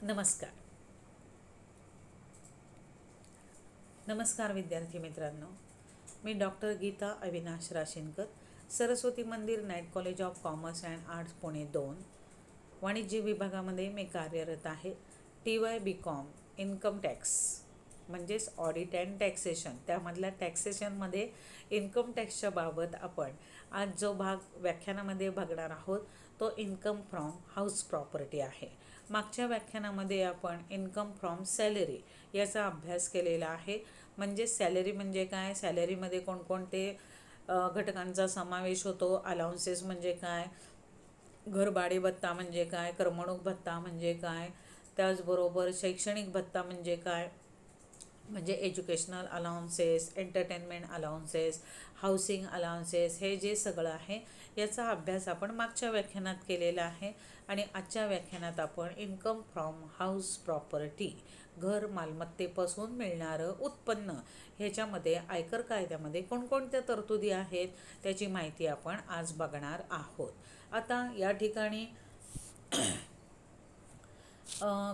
नमस्कार. नमस्कार विद्यार्थी मित्रांनो. मी डॉक्टर गीता अविनाश राशीनकर, सरस्वती मंदिर night college of commerce and arts Pune 2 वाणिज्य विभागामध्ये मी कार्यरत आहे. TY BCom इन्कम टॅक्स म्हणजेच ऑडिट अँड टॅक्सेशन, त्यामधल्या टॅक्सेशनमध्ये इन्कम टॅक्सच्या बाबत आपण आज जो भाग व्याख्यानामध्ये बघणार आहोत तो इन्कम फ्रॉम हाऊस प्रॉपर्टी आहे. मागच्या व्याख्यानामध्ये आपण इन्कम फ्रॉम सॅलरी याचा अभ्यास केलेला आहे. म्हणजे सॅलरी म्हणजे काय, सॅलरीमध्ये कोणकोणते घटकांचा समावेश होतो, अलाउन्सेस म्हणजे काय, घरभाडे भत्ता म्हणजे काय, करमणूक भत्ता म्हणजे काय, त्याचबरोबर शैक्षणिक भत्ता म्हणजे काय, म्हणजे educational allowances, entertainment allowances, housing allowances, हे जे सगळं आहे याचा अभ्यास आपण मागच्या व्याख्यानात केलेला आहे. आणि आजच्या व्याख्यानात आपण इन्कम फ्रॉम हाऊस प्रॉपर्टी, घर मालमत्तेपासून मिळणारं उत्पन्न, ह्याच्यामध्ये आयकर कायद्यामध्ये कोणकोणत्या तरतुदी आहेत त्याची माहिती आपण आज बघणार आहोत. आता या ठिकाणी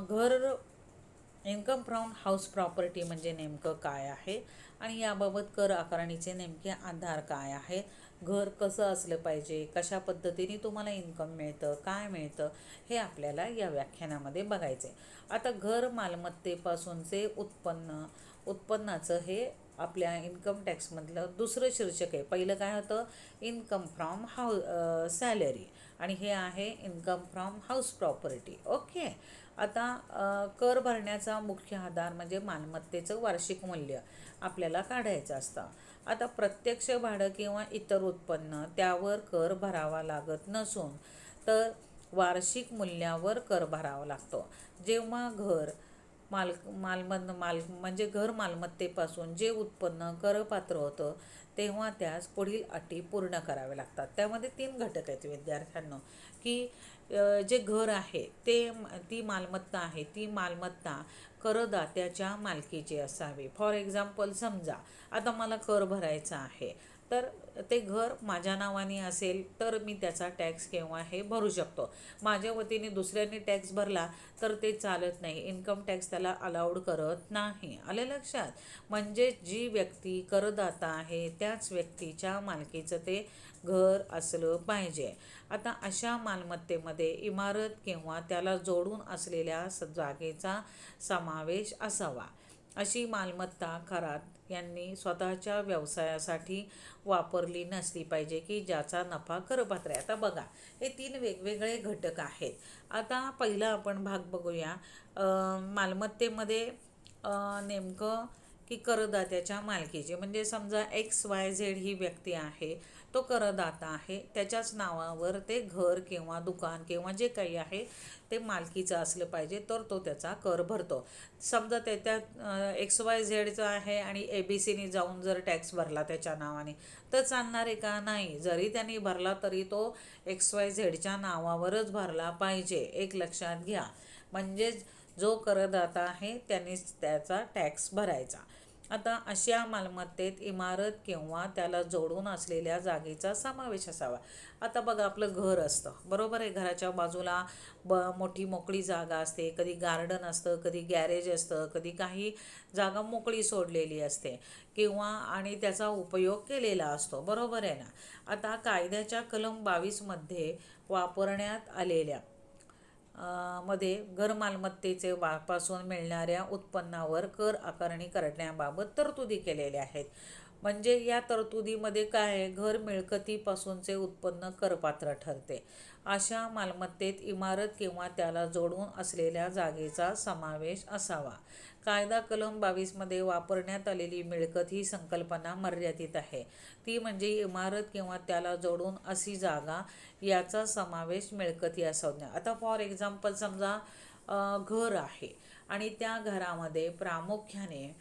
घर इन्कम फ्रॉम हाऊस प्रॉपर्टी म्हणजे नेमकं काय आहे आणि याबाबत कर आकारणीचे नेमके आधार काय आहेत, घर कसं असलं पाहिजे, कशा पद्धतीने तुम्हाला इन्कम मिळतं, काय मिळतं, हे आपल्याला या व्याख्यानामध्ये बघायचं आहे. आता घर मालमत्तेपासूनचे उत्पन्नाचं हे आपल्या इन्कम टॅक्समधलं दुसरं शीर्षक आहे. पहिलं काय होतं, इन्कम फ्रॉम सॅलरी, आणि हे आहे income from house property. Okay. आता कर भरण्याचा मुख्य आधार म्हणजे मालमत्तेचं वार्षिक मूल्य आपल्याला काढायचं असतं. आता प्रत्यक्ष भाडं किंवा इतर उत्पन्न त्यावर कर भरावा लागत नसून तर वार्षिक मूल्यावर कर भरावा लागतो. जेव्हा घर म्हणजे घर मालमत्तेपासून जे उत्पन्न करपात्र होतं तेव्हा त्यास पुढील अटी पूर्ण कराव्या लागतात. त्यामध्ये 3 घटक आहेत विद्यार्थ्यांनो, की जे घर आहे ती मालमत्ता आहे, ती मालमत्ता करदात्याच्या मालकीची असावी. फॉर एक्झाम्पल, समजा आता मला कर भरायचा आहे, तर ते घर माझ्या नावाने असेल तर मी त्याचा टॅक्स केव्हा हे भरू शकतो. माझ्या वतीने दुसऱ्यांनी टॅक्स भरला तर ते चालत नाही, इन्कम टॅक्स त्याला अलाउड करत नाही. आले लक्षात? म्हणजे जी व्यक्ती करदाता आहे त्याच व्यक्तीच्या मालकीचं ते घर असलं पाहिजे. आता अशा मालमत्तेमध्ये इमारत किंवा त्याला जोडून असलेल्या जागेचा समावेश असावा. अशी मालमत्ता करात यांनी स्वतःच्या व्यवसायासाठी वापरली नसली पाहिजे की ज्याचा नफा करपात्र आहे. आता बघा, हे 3 वेगवेगळे घटक आहेत. आता पहिला आपण भाग बघूया मालमत्तेमध्ये नेमकं की करदात्याच्या मालकीचे. म्हणजे समजा XYZ ही व्यक्ती आहे, तो करदाता आहे, त्याच्याच नावावर ते घर किंवा दुकान किंवा जे काही आहे ते मालकीचं असलं पाहिजे तर तो त्याचा कर भरतो. समजा त्याच्यात XYZचं आहे आणि ABCने जाऊन जर टॅक्स भरला त्याच्या नावाने तर चालणार आहे का? नाही. जरी त्यांनी भरला तरी तो XYZच्या नावावरच भरला पाहिजे, एक लक्षात घ्या. म्हणजेच जो करदाता आहे त्यानेच त्याचा टॅक्स भरायचा. आता अशा मालमत्तेत इमारत किंवा त्याला जोडून असलेल्या जागेचा समावेश असावा. आता बघा, आपलं घर असतं, बरोबर आहे. घराच्या बाजूला मोठी मोकळी जागा असते, कधी गार्डन असतं, कधी गॅरेज असतं, कधी काही जागा मोकळी सोडलेली असते किंवा आणि त्याचा उपयोग केलेला असतो, बरोबर आहे ना. आता कायद्याच्या कलम 22 मध्ये वापरण्यात आलेल्या मध्ये घर मालमत्तेचे पासून मिळणाऱ्या उत्पन्नावर कर आकारणी करण्याबाबत तरतुदी केलेल्या आहेत. म्हणजे या तरतुदीमध्ये काय आहे, घर मिळकतीपासूनचे उत्पन्न करपात्र ठरते. अशा मालमत्तेत इमारत किंवा त्याला जोडून असलेल्या जागेचा समावेश असावा. कायदा कलम 22 मध्ये वापरण्यात आलेली मिळकत ही संकल्पना मर्यादित आहे. ती म्हणजे इमारत किंवा त्याला जोडून अशी जागा याचा समावेश मिळकत या संज्ञा. आता फॉर एक्झाम्पल, समजा घर आहे आणि त्या घरामध्ये प्रामुख्याने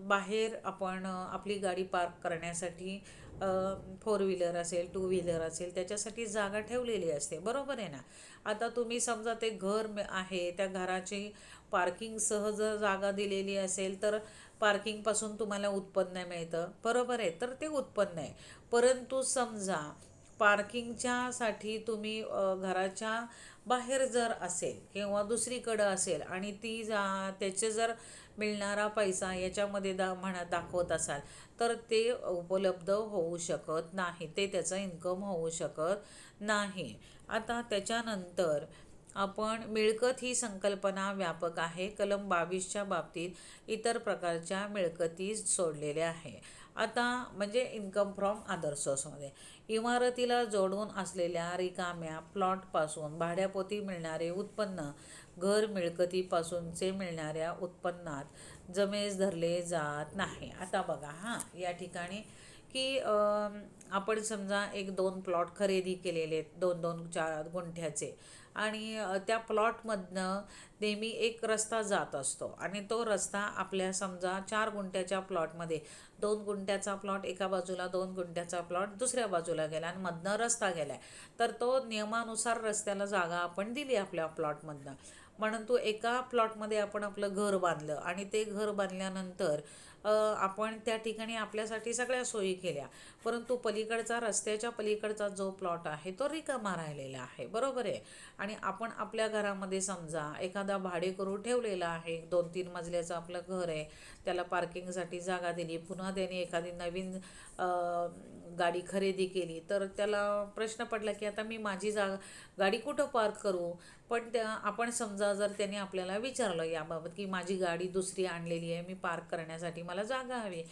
बाहेर आपण आपली गाडी पार्क करण्यासाठी 4 व्हीलर असेल, 2 व्हीलर असेल, त्याच्यासाठी जागा ठेवलेली असते, बरोबर आहे ना. आता तुम्ही समजा ते घर आहे, त्या घराची पार्किंगसह जर जागा दिलेली असेल तर पार्किंगपासून तुम्हाला उत्पन्न मिळतं, बरोबर आहे, तर ते उत्पन्न आहे. परंतु समजा पार्किंगच्यासाठी तुम्ही घराच्या बाहेर जर असेल किंवा दुसरीकडं असेल आणि त्याचे जर मिळणारा पैसा याच्यामध्ये दाखवत असाल तर ते उपलब्ध होऊ शकत नाही, ते त्याचं इन्कम होऊ शकत नाही. आता त्याच्यानंतर आपण मिळकत ही संकल्पना व्यापक आहे. कलम 22च्या बाबतीत इतर प्रकारच्या मिळकती सोडलेल्या आहे. आता म्हणजे इन्कम फ्रॉम अदर सोर्समध्ये इमारतीला जोडून असलेल्या रिकाम्या प्लॉटपासून भाड्यापोटी मिळणारे उत्पन्न घर मिळकतीपासूनचे मिळणाऱ्या उत्पन्नात जमेस धरले जात नाही. आता बघा या ठिकाणी की आपण समजा 1-2 प्लॉट खरेदी केलेले आहेत 2-2-4 गुंठ्याचे आणि त्या प्लॉटमधनं नेहमी एक रस्ता जात असतो आणि तो रस्ता आपल्या समजा 4 गुंठ्याच्या प्लॉटमध्ये 2 गुंठ्याचा प्लॉट एका बाजूला 2 गुंठ्याचा प्लॉट दुसऱ्या बाजूला गेला आणि मधनं रस्ता गेला आहे, तर तो नियमानुसार रस्त्याला जागा आपण दिली आपल्या प्लॉटमधनं. म्हणून तो एका प्लॉटमध्ये आपण आपलं घर बांधलं आणि ते घर बांधल्यानंतर आपण त्या ठिकाणी आपल्यासाठी सगळ्या सोयी केल्या, परंतु पलीकडचा रस्त्याच्या पलीकडचा जो प्लॉट आहे तो रिकामा राहिलेला आहे, बरोबर आहे. आणि आपण आपल्या घरामध्ये समजा एखादा भाडेकरू ठेवलेला आहे, 2-3 मजल्याचं आपलं घर आहे, त्याला पार्किंगसाठी जागा दिली, पुन्हा त्याने एखादी नवीन गाडी खरेदी केली, तर त्याला प्रश्न पडला की आता मी माझी गाडी कुठं पार्क करू. पण आपण समजा जर त्याने आपल्याला विचारलं याबाबत की माझी गाडी दुसरी आणलेली आहे, मी पार्क करण्यासाठी मला जागा हवी,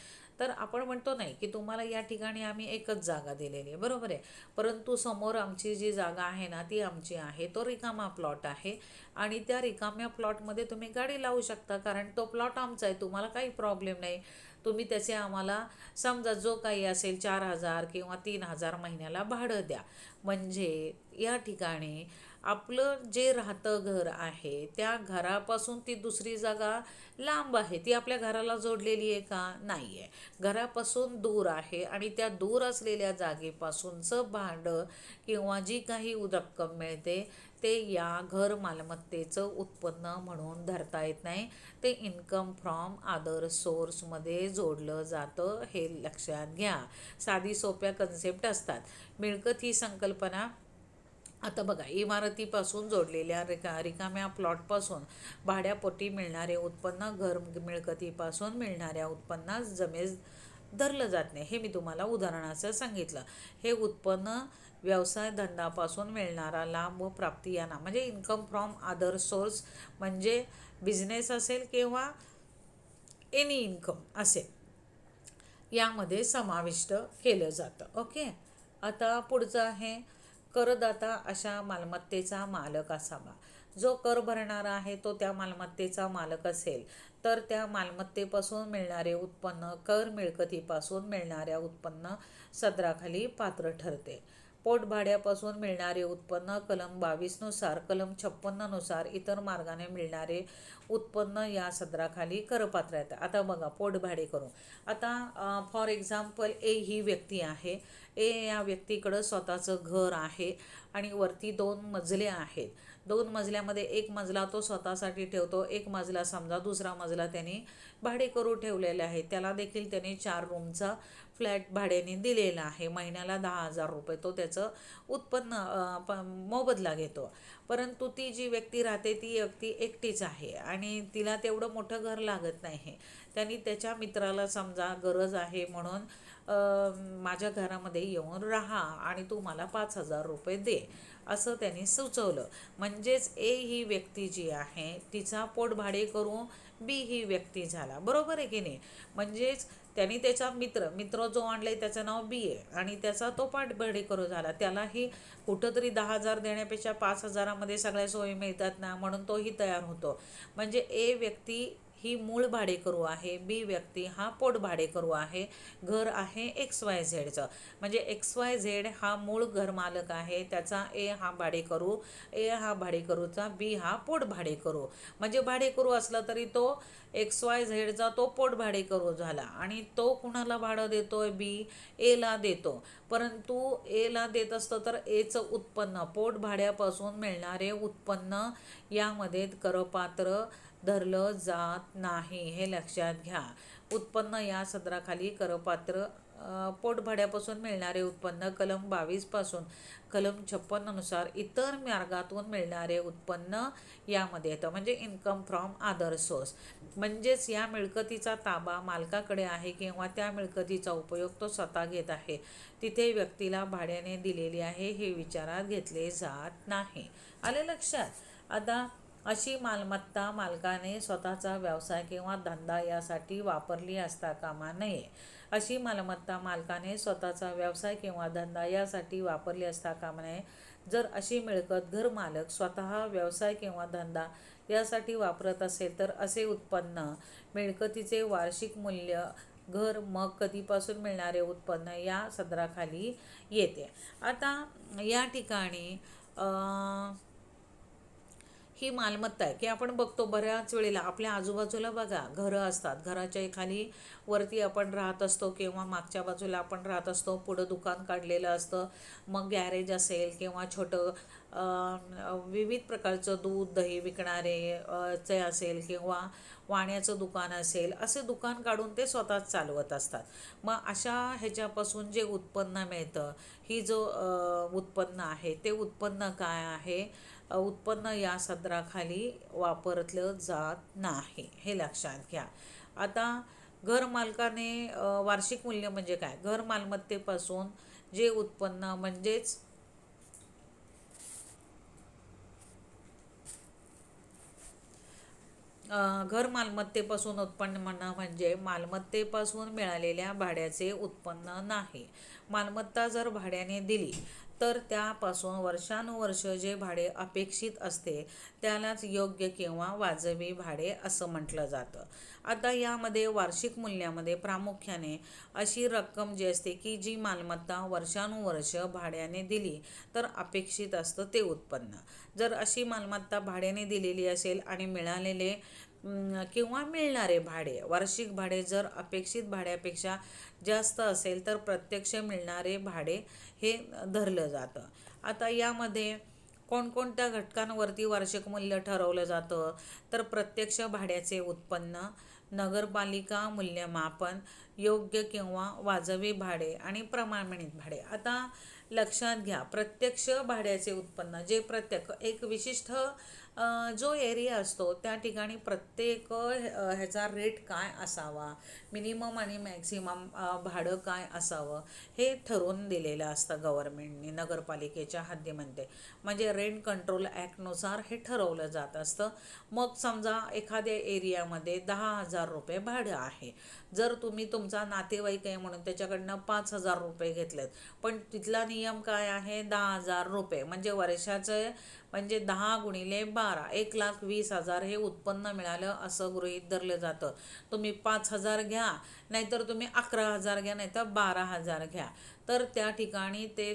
तर आपण म्हणतो नाही की तुम्हाला या ठिकाणी आम्ही एकच जागा दिलेली आहे, बरोबर आहे. परंतु समोर आमची जी जागा आहे ना ती आमची आहे, तो रिकामा प्लॉट आहे आणि त्या रिकाम्या प्लॉटमध्ये तुम्ही गाडी लावू शकता, कारण तो प्लॉट आमचा आहे, तुम्हाला काही प्रॉब्लेम नाही. तुम्ही त्याचे आम्हाला समजा जो काही असेल 4,000 किंवा 3,000 महिन्याला भाडं द्या. म्हणजे या ठिकाणी आपलं जे राहतं घर आहे त्या घरापासून ती दुसरी जागा लांब आहे, ती आपल्या घराला जोडलेली आहे का, नाही आहे, घरापासून दूर आहे आणि त्या दूर असलेल्या जागेपासूनचं भाडं किंवा जी काही रक्कम मिळते ते या घर मालमत्तेचं उत्पन्न म्हणून धरता येत नाही, ते इन्कम फ्रॉम अदर सोर्समध्ये जोडलं जातं, हे लक्षात घ्या. साधी सोप्या कन्सेप्ट असतात. मिळकत ही संकल्पना आता बघा, इमारतीपासून जोडलेल्या रिकाम्या प्लॉटपासून भाड्यापोटी मिळणारे उत्पन्न घर मिळकतीपासून मिळणाऱ्या उत्पन्नास जमेस धरलं जात नाही, हे मी तुम्हाला उदाहरणाचं सांगितलं. हे उत्पन्न व्यवसाय धंदापासून मिळणारा लाभ व प्राप्ती यांना म्हणजे इन्कम फ्रॉम अदर सोर्स म्हणजे बिझनेस असेल किंवा एनी इन्कम असेल यामध्ये समाविष्ट केलं जातं. ओके. आता पुढचं आहे करदाता अशा मालमत्तेचा मालक असावा. जो कर भरणारा आहे तो त्या मालमत्तेचा मालक असेल तर त्या मालमत्तेपासून मिळणारे उत्पन्न कर मिळकतीपासून मिळणाऱ्या उत्पन्न सदराखाली पात्र ठरते. पोटभाड्यापासून मिळणारे उत्पन्न कलम 22नुसार कलम 56नुसार इतर मार्गाने मिळणारे उत्पन्न या सदराखाली करपात्र आहेत. आता बघा, पोटभाडे करू. आता फॉर एक्झाम्पल ए ही व्यक्ती आहे. ए या व्यक्तीकडं स्वतःचं घर आहे आणि वरती 2 मजले आहेत. 2 मजल्यामध्ये एक मजला तो स्वतःसाठी ठेवतो, एक मजला समजा दुसरा मजला त्याने भाडेकरू ठेवलेला आहे, त्याला देखील त्याने 4 रूमचा फ्लॅट भाड्याने दिलेला आहे. महिन्याला 10,000 रुपये तो त्याचं उत्पन्न मोबदला घेतो. परंतु ती जी व्यक्ती राहते ती व्यक्ती एकटीच आहे आणि तिला तेवढं मोठं घर लागत नाही. त्यांनी त्याच्या मित्राला समजा गरज आहे म्हणून माझ्या घरामध्ये येऊन राहा आणि तू मला 5,000 रुपये दे असं त्यांनी सुचवलं. म्हणजेच ए ही व्यक्ती जी आहे तिचा पोटभाडे करू बी ही व्यक्ती झाला, बरोबर आहे की नाही. म्हणजेच त्यांनी त्याचा मित्र जो आणलाय त्याचं नाव बी आहे आणि त्याचा तो पोटभाडे करू झाला. त्यालाही कुठंतरी 10,000 देण्यापेक्षा 5,000मध्ये सगळ्या सोयी मिळतात ना, म्हणून तोही तयार होतो. म्हणजे ए व्यक्ती ही मूळ भाडेकरू आहे, बी व्यक्ती हा पोट भाडेकरू आहे. घर आहे XYZचं, म्हणजे XYZ हा मूळ घरमालक आहे, त्याचा ए हा भाडेकरू, ए हा भाडेकरूचा बी हा पोट भाडेकरू. म्हणजे भाडेकरू असला तरी तो XYZचा तो पोट भाडेकरू झाला आणि तो कुणाला भाडं देतोय, बी एला देतो. परंतु एला देत असतं तर एचं उत्पन्न पोट भाड्यापासून मिळणारे उत्पन्न यामध्ये करपात्र धरलं जात नाही, हे लक्षात घ्या. उत्पन्न या सदराखाली करपात्र पोटभाड्यापासून मिळणारे उत्पन्न कलम 22 पासून कलम 56 नुसार इतर मार्गातून मिळणारे उत्पन्न यामध्ये येतं, म्हणजे इन्कम फ्रॉम अदर सोर्स. म्हणजेच या मिळकतीचा ताबा मालकाकडे आहे किंवा त्या मिळकतीचा उपयोग तो स्वतः घेत आहे, तिथे व्यक्तीला भाड्याने दिलेली आहे हे विचारात घेतले जात नाही. आले लक्षात? आता अशी मालमत्ता मालकाने स्वतःचा व्यवसाय किंवा धंदा यासाठी वापरली असता कामा नये. अशी मालमत्ता मालकाने स्वतःचा व्यवसाय किंवा धंदा यासाठी वापरली असता कामा नये. जर अशी मिळकत घरमालक स्वतः व्यवसाय किंवा धंदा यासाठी वापरत असेल तर असे उत्पन्न मिळकतीचे वार्षिक मूल्य घर मग कधीपासून मिळणारे उत्पन्न या सदराखाली येते. आता या ठिकाणी ही मालमत्ता आहे की आपण बघतो बऱ्याच वेळेला आपल्या आजूबाजूला बघा घरं असतात, घराच्या खाली वरती आपण राहत असतो किंवा मागच्या बाजूला आपण राहत असतो, पुढं दुकान काढलेलं असतं, मग गॅरेज असेल किंवा छोटं विविध प्रकारचं दूध दही विकणारे चे असेल किंवा वाण्याचं दुकान असेल, असे दुकान काढून ते स्वतःच चालवत असतात. मग अशा ह्याच्यापासून जे उत्पन्न मिळतं, ही जो उत्पन्न आहे ते उत्पन्न काय आहे, उत्पन्न या सदराखाली वापरलं जात नाही, हे लक्षात घ्या. आता घरमालकाने वार्षिक मूल्य म्हणजे काय, घर मालमत्तेपासून जे उत्पन्न म्हणजेच घर मालमत्तेपासून उत्पन्न म्हणजे मालमत्तेपासून मिळालेल्या भाड्याचे उत्पन्न नाही. मालमत्ता जर भाड्याने दिली तर त्यापासून वर्षानुवर्ष जे भाडे अपेक्षित असते त्यालाच योग्य किंवा वाजवी भाडे असं म्हटलं जातं. आता यामध्ये वार्षिक मूल्यामध्ये प्रामुख्याने अशी रक्कम जी असते की जी मालमत्ता वर्षानुवर्ष भाड्याने दिली तर अपेक्षित असतं ते उत्पन्न. जर अशी मालमत्ता भाड्याने दिलेली असेल आणि मिळालेले किंवा मिळणारे भाडे वार्षिक भाडे जर अपेक्षित भाड्यापेक्षा जास्त असेल तर प्रत्यक्ष मिळणारे भाडे हे धरलं जातं. आता यामध्ये कोणकोणत्या घटकांवरती वार्षिक मूल्य ठरवलं जातं तर प्रत्यक्ष भाड्याचे उत्पन्न, नगरपालिका मूल्यमापन, योग्य किंवा वाजवी भाडे आणि प्रमाणित भाडे. आता लक्षात घ्या, प्रत्यक्ष भाड्याचे उत्पन्न जे एक विशिष्ट जो एरिया असतो त्या ठिकाणी प्रत्येक ह्याचा रेट काय असावा, मिनिमम आणि मॅक्सिमम भाडं काय असावं हे ठरवून दिलेलं असतं गव्हर्मेंटने नगरपालिकेच्या हद्दीमध्ये, म्हणजे रेंट कंट्रोल ॲक्टनुसार हे ठरवलं जात असतं. मग समजा एखाद्या एरियामध्ये 10,000 रुपये भाडं आहे, जर तुम्ही तुमचा नातेवाईक आहे म्हणून त्याच्याकडनं 5,000 रुपये घेतलेत, पण तिथला नियम काय आहे 10,000 रुपये म्हणजे वर्षाचं म्हणजे 10 गुणिले 12 1,20,000 हे उत्पन्न मिळालं असं गृहीत धरलं जातं. तुम्ही 5,000 घ्या, नाहीतर तुम्ही 11,000 घ्या, नाहीतर 12,000 घ्या, तर त्या ठिकाणी ते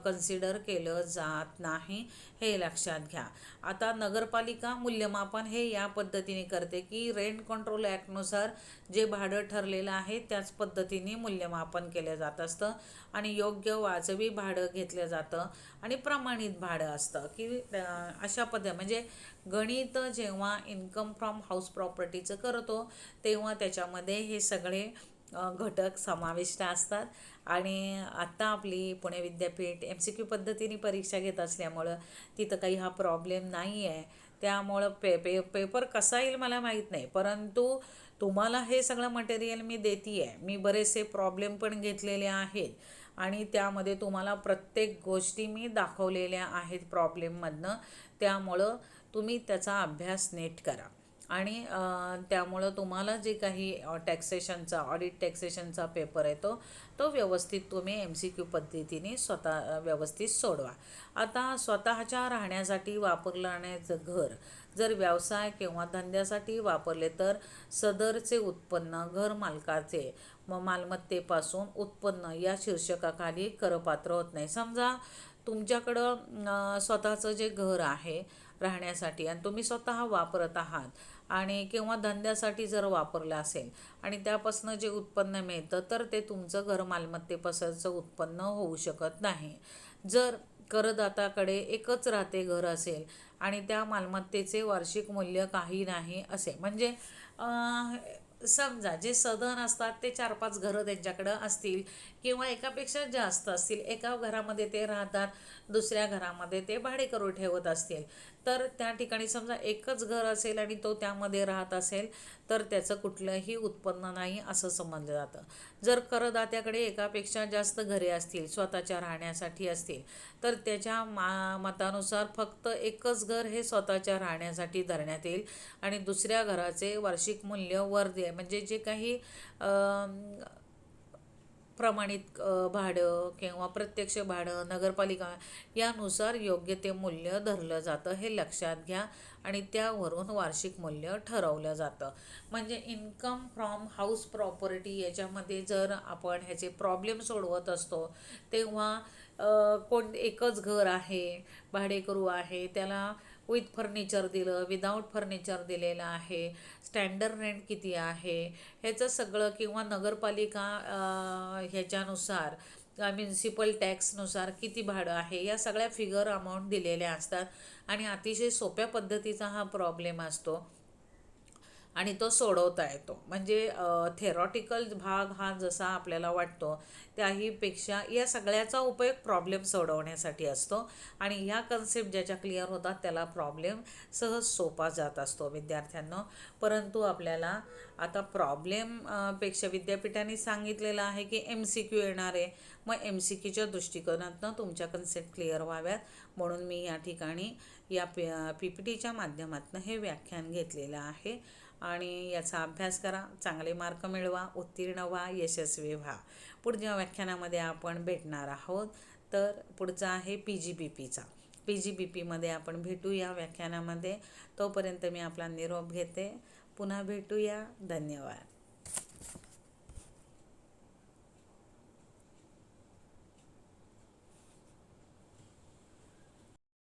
कन्सिडर केलं जात नाही, हे लक्षात घ्या. आता नगरपालिका मूल्यमापन हे या पद्धतीने करते की रेंट कंट्रोल ॲक्टनुसार जे भाडं ठरलेलं आहे त्याच पद्धतीने मूल्यमापन केलं जात असतं आणि योग्य वाजवी भाडं घेतलं जातं आणि प्रमाणित भाडं असतं की अशा म्हणजे गणित जेव्हा इन्कम फ्रॉम हाऊस प्रॉपर्टीचं करतो तेव्हा त्याच्यामध्ये हे सगळे घटक समाविष्ट असतात. आणि आत्ता आपली पुणे विद्यापीठ MCQ पद्धतीने परीक्षा घेत असल्यामुळं तिथं काही हा प्रॉब्लेम नाही आहे. त्यामुळं पेपर कसा येईल मला माहीत नाही, परंतु तुम्हाला हे सगळं मटेरियल मी देते आहे. मी बरेचसे प्रॉब्लेम पण घेतलेले आहेत आणि त्यामध्ये तुम्हाला प्रत्येक गोष्टी मी दाखवलेल्या आहेत प्रॉब्लेममधनं, त्यामुळं तुम्ही त्याचा अभ्यास नीट करा आणि त्यामुळं तुम्हाला जे काही टॅक्सेशनचा ऑडिट टॅक्सेशनचा पेपर येतो तो व्यवस्थित तुम्ही MCQ पद्धतीने स्वतः व्यवस्थित सोडवा. आता स्वतःच्या राहण्यासाठी वापरण्याचं घर जर व्यवसाय किंवा धंद्यासाठी वापरले तर सदरचे उत्पन्न घर मालकाचे मालमत्तेपासून उत्पन्न या शीर्षकाखाली करपात्र होत नाही. समजा तुमच्याकडं स्वतःचं जे घर आहे राहण्यासाठी आणि तुम्ही स्वतः वापरत आहात आणि किंवा धंद्यासाठी जर वापरलं असेल आणि त्यापासून जे उत्पन्न मिळतं तर ते तुमचं घर मालमत्तेपासूनचं उत्पन्न होऊ शकत नाही. जर करदाताकडे एकच राहते घर असेल आणि त्या मालमत्तेचे वार्षिक मूल्य काही नाही असे म्हणजे समजा जे सदन असतात ते 4-5 घरं त्यांच्याकडं असतील किंवा एकापेक्षा जास्त असतील, एका घरामध्ये ते राहतात, दुसऱ्या घरामध्ये ते भाडेकरू ठेवत असतील, तर त्या ठिकाणी समजा एकच घर असेल आणि तो त्यामध्ये राहत असेल तर त्याचं कुठलंही उत्पन्न नाही असं समजलं जातं. जर करदात्याकडे एकापेक्षा जास्त घरे असतील, स्वतःच्या राहण्यासाठी असतील, तर त्याच्या मतानुसार फक्त एकच घर हे स्वतःच्या राहण्यासाठी धरण्यात येईल आणि दुसऱ्या घराचे वार्षिक मूल्य वर दे म्हणजे जे काही प्रमाणित भाडं किंवा प्रत्यक्ष भाडं नगरपालिका यानुसार योग्य ते मूल्य धरलं जातं हे लक्षात घ्या आणि त्यावरून वार्षिक मूल्य ठरवलं जातं. म्हणजे इन्कम फ्रॉम हाऊस प्रॉपर्टी याच्यामध्ये जर आपण ह्याचे प्रॉब्लेम सोडवत असतो तेव्हा कोण एकच घर आहे, भाडेकरू आहे, त्याला विथ फर्निचर दिलं, विदाऊट फर्निचर दिलेलं आहे, स्टँडर्ड रेंट किती आहे ह्याचं सगळं किंवा नगरपालिका ह्याच्यानुसार म्युन्सिपल टॅक्सनुसार किती भाडं आहे या सगळ्या फिगर अमाऊंट दिलेल्या असतात आणि अतिशय सोप्या पद्धतीचा हा प्रॉब्लेम असतो आणि तो सोडवता येतो. म्हणजे थेरॉटिकल भाग हा जसा आपल्याला वाटतो त्याहीपेक्षा या सगळ्याचा उपयोग प्रॉब्लेम सोडवण्यासाठी असतो आणि ह्या कन्सेप्ट ज्याच्या क्लिअर होतात त्याला प्रॉब्लेम सहज सोपा जात असतो विद्यार्थ्यांना. परंतु आपल्याला आता प्रॉब्लेम पेक्षा विद्यापीठाने सांगितलेलं आहे की MCQ येणार आहे, मग MCQच्या दृष्टिकोनातून तुमच्या कन्सेप्ट क्लिअर व्हाव्यात म्हणून मी या ठिकाणी या PPTच्या माध्यमातून हे व्याख्यान घेतलेलं आहे आणि याचा अभ्यास करा, चांगले मार्क मिळवा, उत्तीर्ण व्हा, यशस्वी व्हा. पुढच्या व्याख्यानामध्ये आपण भेटणार आहोत. तर पुढचा आहे PGBPचा. PGBPमध्ये आपण भेटू या व्याख्यानामध्ये. तोपर्यंत मी आपला निरोप घेते. पुन्हा भेटूया. धन्यवाद.